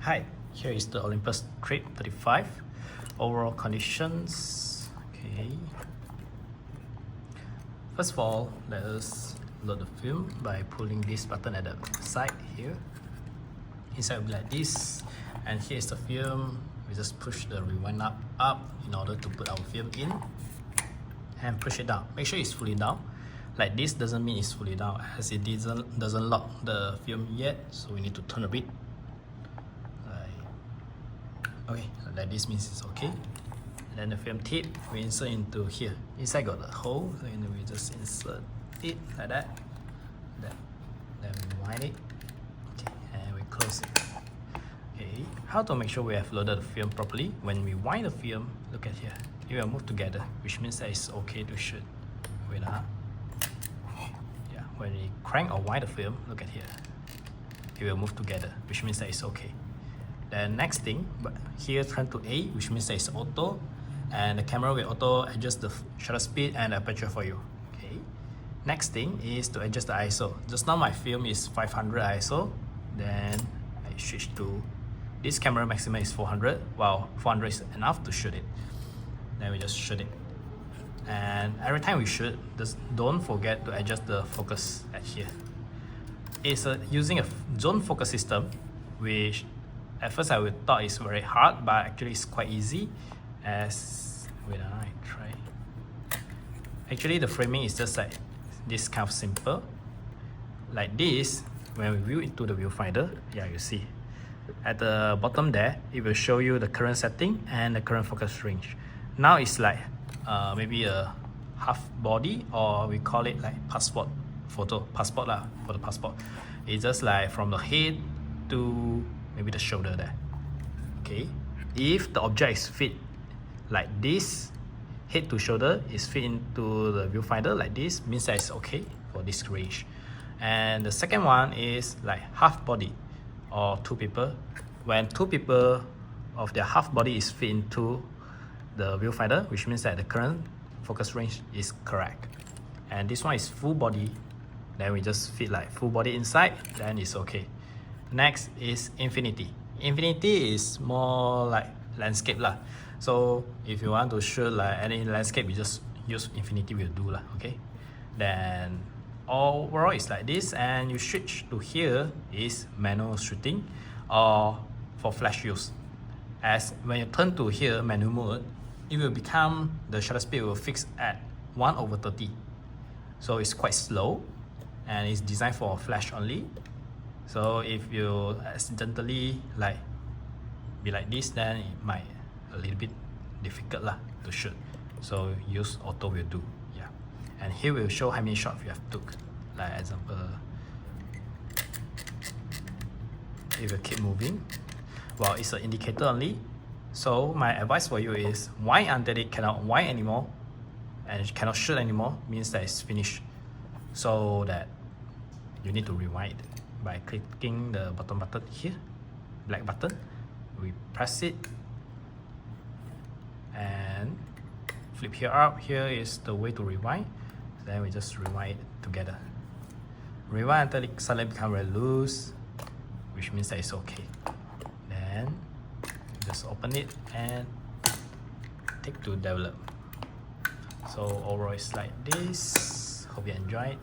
Hi, here is the Olympus Trip 35 overall conditions. Okay. First of all, let us load the film by pulling this button at the side here. Inside will be like this, and here is the film. We just push the rewind up in order to put our film in, and push it down. Make sure it's fully down. Like this doesn't mean it's fully down, as it doesn't lock the film yet, so we need to turn a bit. Okay, like this means it's okay. And then the film tip we insert into here. Inside got a hole, so we just insert it like that. Then we wind it. Okay, and we close it. Okay, how to make sure we have loaded the film properly? When we wind the film, look at here. It will move together, which means that it's okay to shoot. Wait yeah, when we crank or wind the film, look at here. It will move together, which means that it's okay. Then next thing, but here turn to A, which means that it's auto, and the camera will auto adjust the shutter speed and aperture for you. Okay. Next thing is to adjust the ISO. Just now my film is 500 ISO, then I switch to this camera maximum is 400. Well, 400 is enough to shoot it. Then we just shoot it. And every time we shoot, just don't forget to adjust the focus at here. It's using a zone focus system, which at first I would thought it's very hard, but actually it's quite easy. As I try. Actually, the framing is just like this kind of simple. Like this, when we view into the viewfinder, yeah, you see. At the bottom there, it will show you the current setting and the current focus range. Now it's like maybe a half body, or we call it like passport photo, passport lah, for the passport. It's just like from the head to maybe the shoulder there. Okay, if the object is fit like this, head to shoulder is fit into the viewfinder like this, means that it's okay for this range. And the second one is like half body or two people. When two people of their half body is fit into the viewfinder, which means that the current focus range is correct. And this one is full body, then we just fit like full body inside, then it's okay. Next is infinity. Infinity is more like landscape lah. So if you want to shoot like any landscape, you just use infinity will do lah. Okay. Then overall it's like this, and you switch to here is manual shooting or for flash use. As when you turn to here manual mode, it will become the shutter speed will fix at 1/30. So it's quite slow, and it's designed for flash only. So if you accidentally be like this, then it might a little bit difficult lah to shoot. So use auto will do. Yeah. And here will show how many shots you have took. Like example, it will keep moving. Well, it's an indicator only. So my advice for you is wind until it cannot wind anymore and it cannot shoot anymore, means that it's finished. So that you need to rewind by clicking the bottom button here, black button. We press it and flip here up. Here is the way to rewind. Then we just rewind it together. Rewind until it suddenly becomes very loose, which means that it's okay. Then just open it and take to develop. So overall it's like this. Hope you enjoyed.